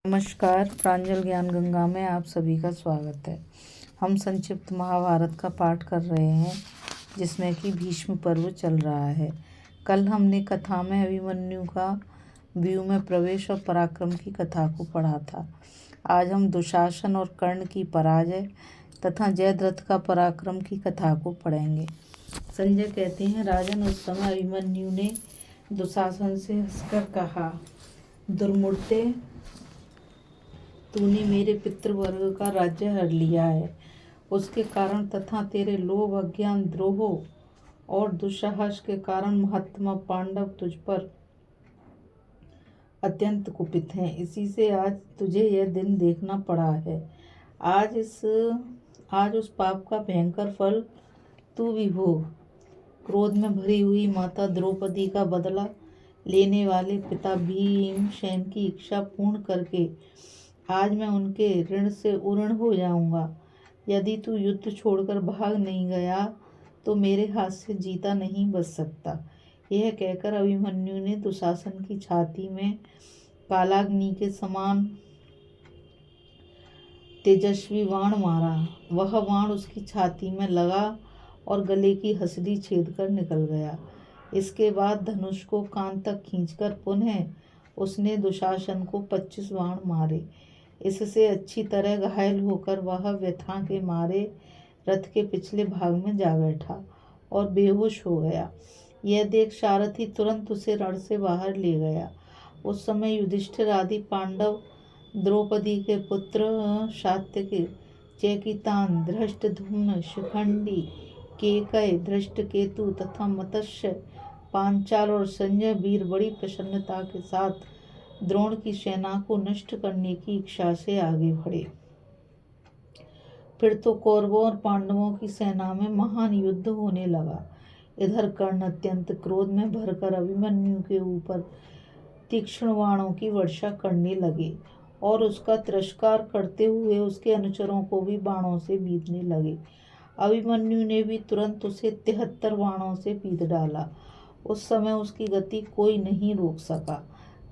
नमस्कार। प्रांजल ज्ञान गंगा में आप सभी का स्वागत है। हम संक्षिप्त महाभारत का पाठ कर रहे हैं जिसमें कि भीष्म पर्व चल रहा है। कल हमने कथा में अभिमन्यु का व्यू में प्रवेश और पराक्रम की कथा को पढ़ा था। आज हम दुशासन और कर्ण की पराजय तथा जयद्रथ का पराक्रम की कथा को पढ़ेंगे। संजय कहते हैं, राजन, उस समय अभिमन्यु ने दुशासन से हंसकर कहा, दुर्मूर्ते, तूने मेरे पितृवर्ग का राज्य हर लिया है। उसके कारण तथा तेरे लोभ, अज्ञान, द्रोह और दुस्साहस के कारण महात्मा पांडव तुझ पर अत्यंत कुपित हैं। इसी से आज तुझे यह दिन देखना पड़ा है। आज उस पाप का भयंकर फल तू भी भोग। क्रोध में भरी हुई माता द्रौपदी का बदला लेने वाले पिता भीमसेन की इच्छा पूर्ण करके आज मैं उनके ऋण से उऋण हो जाऊंगा। यदि तू युद्ध छोड़कर भाग नहीं गया तो मेरे हाथ से जीता नहीं बच सकता। यह कहकर अभिमन्यु ने दुशासन की छाती में कालाग्नि के समान तेजस्वी बाण मारा। वह बाण उसकी छाती में लगा और गले की हसली छेद कर निकल गया। इसके बाद धनुष को कान तक खींचकर पुनः उसने दुशासन को 25 बाण मारे। इससे अच्छी तरह घायल होकर वह व्यथा के मारे रथ के पिछले भाग में जा बैठा और बेहोश हो गया। यह देख सारथी तुरंत उसे रण से बाहर ले गया। उस समय युधिष्ठिर आदि पांडव, द्रौपदी के पुत्र सात्यकी, चेकितान, धृष्टद्युम्न, शिखंडी, केकय, धृष्टकेतु तथा मत्स्य, पांचाल और संजय वीर बड़ी प्रसन्नता के साथ द्रोण की सेना को नष्ट करने की इच्छा से आगे बढ़े। फिर तो कौरवों और पांडवों की सेना में महान युद्ध होने लगा। इधर कर्ण अत्यंत क्रोध में भरकर अभिमन्यु के ऊपर तीक्ष्ण बाणों की वर्षा करने लगे और उसका तिरस्कार करते हुए उसके अनुचरों को भी बाणों से बीधने लगे। अभिमन्यु ने भी तुरंत उसे 73 बाणों से बीध डाला। उस समय उसकी गति कोई नहीं रोक सका।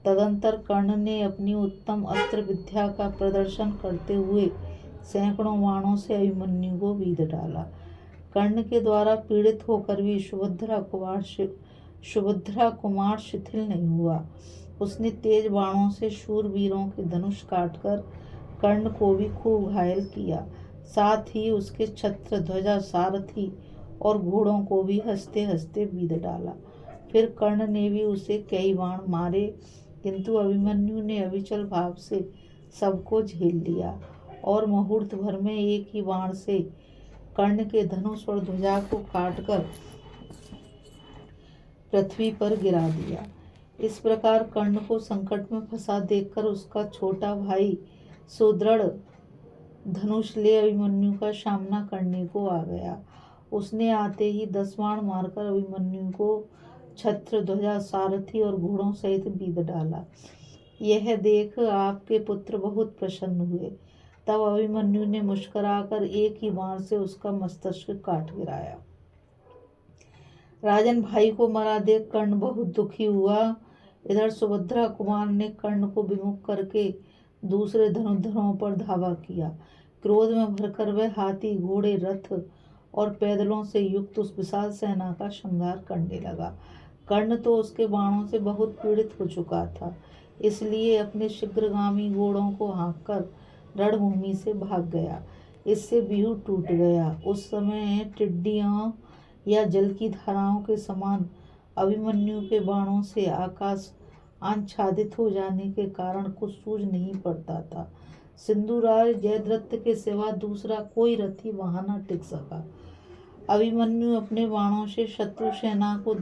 तदंतर कर्ण ने अपनी उत्तम अस्त्र विद्या का प्रदर्शन करते हुए सैकड़ों बाणों से अभिमन्यु को बीध डाला। कर्ण के द्वारा पीड़ित होकर भी सुभद्रा कुमार शिथिल नहीं हुआ। उसने तेज बाणों से शूरवीरों के धनुष काटकर कर्ण को भी खूब घायल किया। साथ ही उसके छत्र, ध्वजा, सारथी और घोड़ों को भी हंसते हंसते बीध डाला। फिर कर्ण ने भी उसे कई बाण मारे, किंतु अभिमन्यु ने अविचल भाव से सबको झेल लिया और मुहूर्त भर में एक ही बाण से कर्ण के धनुष और ध्वजा को काटकर पृथ्वी पर गिरा दिया। इस प्रकार कर्ण को संकट में फंसा देखकर उसका छोटा भाई सुदृढ़ धनुष ले अभिमन्यु का सामना करने को आ गया। उसने आते ही 10 बाण मारकर अभिमन्यु को छत्र, ध्वजा, सारथी और घोड़ों सहित बीध डाला। यह देख आपके पुत्र बहुत प्रसन्न हुए। तब अभिमन्यु ने मुस्कुराकर एक ही बाण से उसका मस्तिष्क काट गिराया। राजन, भाई को मरा देख कर्ण बहुत दुखी हुआ। इधर सुभद्रा कुमार ने कर्ण को विमुख करके दूसरे धनुर्धरों पर धावा किया। क्रोध में भरकर वह हाथी, घोड़े, रथ और पैदलों से युक्त उस विशाल सेना का संहार करने लगा। कर्ण तो उसके बाणों से बहुत पीड़ित हो चुका था, इसलिए अपने शीघ्रगामी घोड़ों को हाँककर रणभूमि से भाग गया। इससे व्यूह टूट गया। उस समय टिड्डियों या जल की धाराओं के समान अभिमन्यु के बाणों से आकाश आच्छादित हो जाने के कारण कुछ सूझ नहीं पड़ता था। सिंधुराज जयद्रथ के सिवा दूसरा कोई रथी वहां न टिक सका। अभिमन्यु अपने बाणों से शत्रु सेना को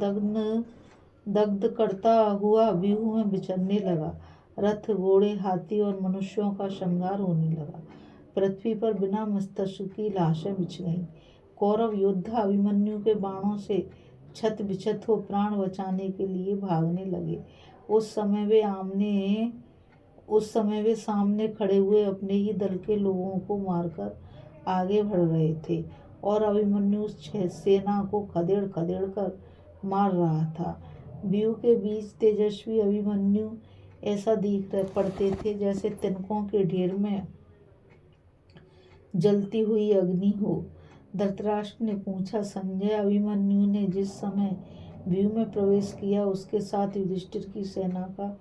दग्ध करता हुआ व्यूह में विचरने लगा। रथ, घोड़े, हाथी और मनुष्यों का संहार होने लगा। पृथ्वी पर बिना मस्तिष्क की लाशें बिछ गईं। कौरव योद्धा अभिमन्यु के बाणों से छत बिछत हो प्राण बचाने के लिए भागने लगे। उस समय वे सामने खड़े हुए अपने ही दल के लोगों को मारकर आगे बढ़ रहे थे और अभिमन्यु उस सेना को खदेड़ खदेड़ कर मार रहा था। व्यूह के बीच तेजस्वी अभिमन्यु ऐसा दिख पड़ते थे जैसे तिनकों के ढेर में जलती हुई अग्नि हो। धृतराष्ट्र ने पूछा, संजय, अभिमन्यु ने जिस समय व्यू में प्रवेश किया उसके साथ युधिष्ठिर की सेना का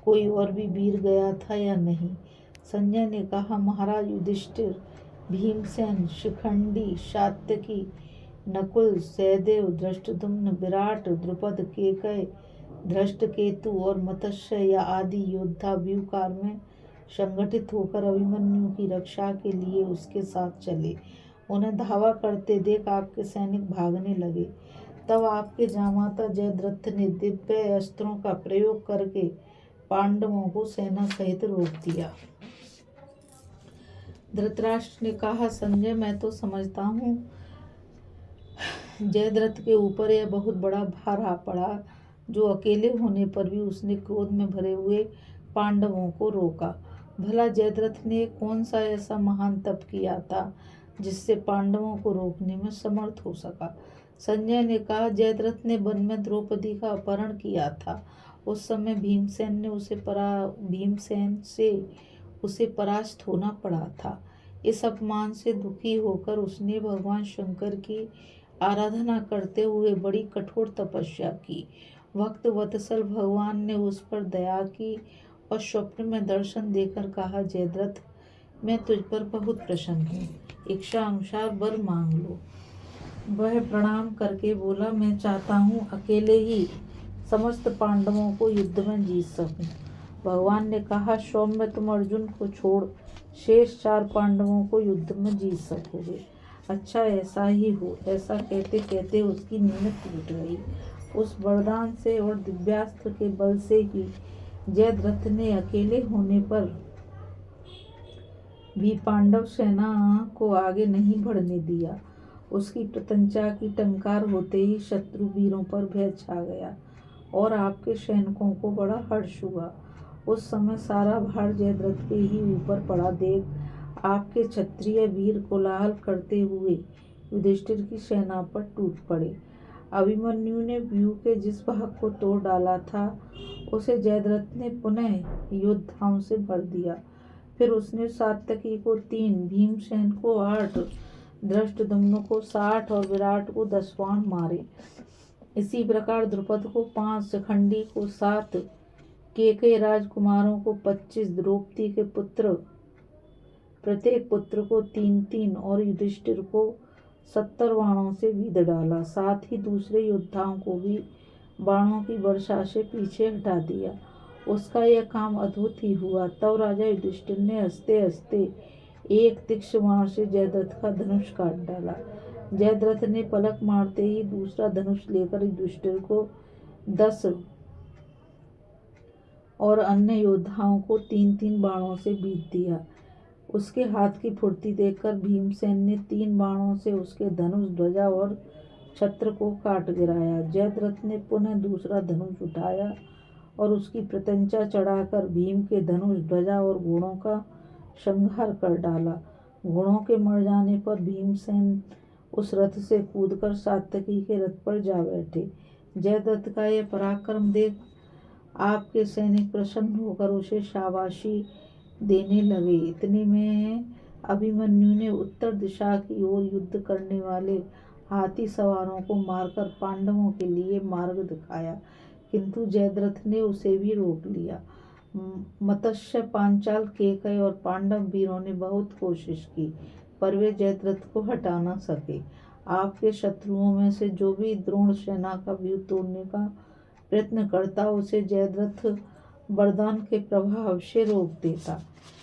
कोई और भी वीर गया था या नहीं? संजय ने कहा, महाराज, युधिष्ठिर, भीमसेन, शिखंडी, सात्यकी, नकुल, सहदेव, धृष्टद्युम्न, विराट, द्रुपद, केकय, धृष्टकेतु और मत्स्य आदि योद्धा व्यूहकार में संगठित होकर अभिमन्यु की रक्षा के लिए उसके साथ चले। उन्हें धावा करते देख आपके सैनिक भागने लगे। तब आपके जामाता जयद्रथ ने दिव्य अस्त्रों का प्रयोग करके पांडवों को सेना सहित रोक दिया। धृतराष्ट्र ने कहा, संजय, मैं तो समझता हूँ जयद्रथ के ऊपर यह बहुत बड़ा भार आ पड़ा, जो अकेले होने पर भी उसने क्रोध में भरे हुए पांडवों को रोका। भला जयद्रथ ने कौन सा ऐसा महान तप किया था जिससे पांडवों को रोकने में समर्थ हो सका? संजय ने कहा, जयद्रथ ने वन में द्रौपदी का अपहरण किया था। उस समय भीमसेन से उसे परास्त होना पड़ा था। इस अपमान से दुखी होकर उसने भगवान शंकर की आराधना करते हुए बड़ी कठोर तपस्या की। भक्त वत्सल भगवान ने उस पर दया की और स्वप्न में दर्शन देकर कहा, जयद्रथ, मैं तुझ पर बहुत प्रसन्न हूँ, इच्छा अनुसार वर मांग लो। वह प्रणाम करके बोला, मैं चाहता हूँ अकेले ही समस्त पांडवों को युद्ध में जीत सकूं। भगवान ने कहा, सौम्य, तुम अर्जुन को छोड़ शेष 4 पांडवों को युद्ध में जीत सकोगे। अच्छा, ऐसा ही हो। ऐसा कहते कहते उसकी नींद टूट गई। उस वरदान से और दिव्यास्त्र के बल से ही जयद्रथ ने अकेले होने पर भी पांडव सेना को आगे नहीं बढ़ने दिया। उसकी प्रत्यंचा की टंकार होते ही शत्रु वीरों पर भय छा गया और आपके सैनिकों को बड़ा हर्ष हुआ। उस समय सारा भार जयद्रथ के ही ऊपर पड़ा देख आपके क्षत्रिय वीर कोलाहल करते हुए युधिष्ठिर की सेना पर टूट पड़े। अभिमन्यु ने व्यू के जिस भाग को तोड़ डाला था उसे जयद्रथ ने पुनः योद्धाओं से भर दिया। फिर उसने सात्यकी को 3, भीमसेन को 8, धृष्टद्युम्न को 60 और विराट को 10 बाण मारे। इसी प्रकार द्रुपद को 5, शिखंडी को 7, केकय राजकुमारों को 25, द्रौपदी के पुत्र प्रत्येक पुत्र को 3-3 और युधिष्ठिर को 70 बाणों से बीध डाला। साथ ही दूसरे योद्धाओं को भी बाणों की वर्षा से पीछे हटा दिया। उसका यह काम अद्भुत ही हुआ। तब राजा युधिष्ठिर ने हंसते हंसते एक तीक्ष्ण बाण से जयद्रथ का धनुष काट डाला। जयद्रथ ने पलक मारते ही दूसरा धनुष लेकर युधिष्ठिर को 10 और अन्य योद्धाओं को 3-3 बाणों से बीध दिया। उसके हाथ की फुर्ती देखकर भीमसेन ने 3 बाणों से उसके धनुष, ध्वजा और छत्र को काट गिराया। जयद्रथ ने पुनः दूसरा धनुष उठाया और उसकी प्रत्यंचा चढ़ाकर भीम के धनुष, ध्वजा और घोड़ों का संहार कर डाला। घोड़ों के मर जाने पर भीमसेन उस रथ से कूदकर सात्यकी के रथ पर जा बैठे। जयद्रथ का यह पराक्रम देख आपके सैनिक प्रसन्न होकर उसे शाबाशी देने लगे। इतने में अभिमन्यु ने उत्तर दिशा की ओर युद्ध करने वाले हाथी सवारों को मारकर पांडवों के लिए मार्ग दिखाया, किंतु जयद्रथ ने उसे भी रोक लिया। मत्स्य, पांचाल, केकय और पांडव वीरों ने बहुत कोशिश की, पर वे जयद्रथ को हटा न सके। आपके शत्रुओं में से जो भी द्रोण सेना का व्यूह तोड़ने का प्रयत्न करता, उसे जयद्रथ वरदान के प्रभाव से रोक देता।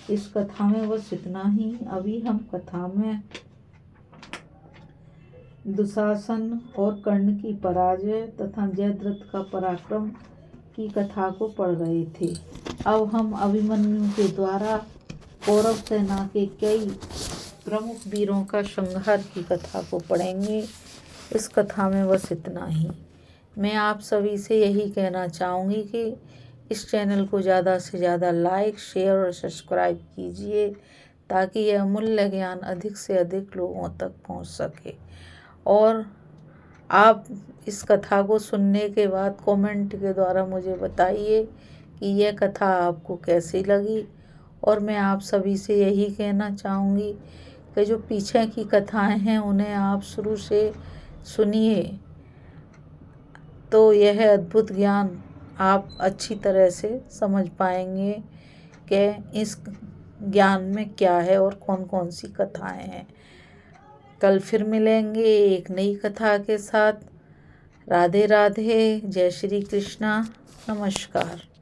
इस कथा में बस इतना ही। अभी हम कथा में दुशासन और कर्ण की पराजय तथा जयद्रथ का पराक्रम की कथा को पढ़ रहे थे। अब हम अभिमन्यु के द्वारा कौरव सेना के कई प्रमुख वीरों का संहार की कथा को पढ़ेंगे। इस कथा में बस इतना ही। मैं आप सभी से यही कहना चाहूँगी कि इस चैनल को ज़्यादा से ज़्यादा लाइक, शेयर और सब्सक्राइब कीजिए, ताकि यह अमूल्य ज्ञान अधिक से अधिक लोगों तक पहुंच सके। और आप इस कथा को सुनने के बाद कमेंट के द्वारा मुझे बताइए कि यह कथा आपको कैसी लगी। और मैं आप सभी से यही कहना चाहूँगी कि जो पीछे की कथाएं हैं उन्हें आप शुरू से सुनिए, तो यह अद्भुत ज्ञान आप अच्छी तरह से समझ पाएंगे कि इस ज्ञान में क्या है और कौन कौन सी कथाएं हैं। कल फिर मिलेंगे एक नई कथा के साथ। राधे राधे, जय श्री कृष्णा, नमस्कार।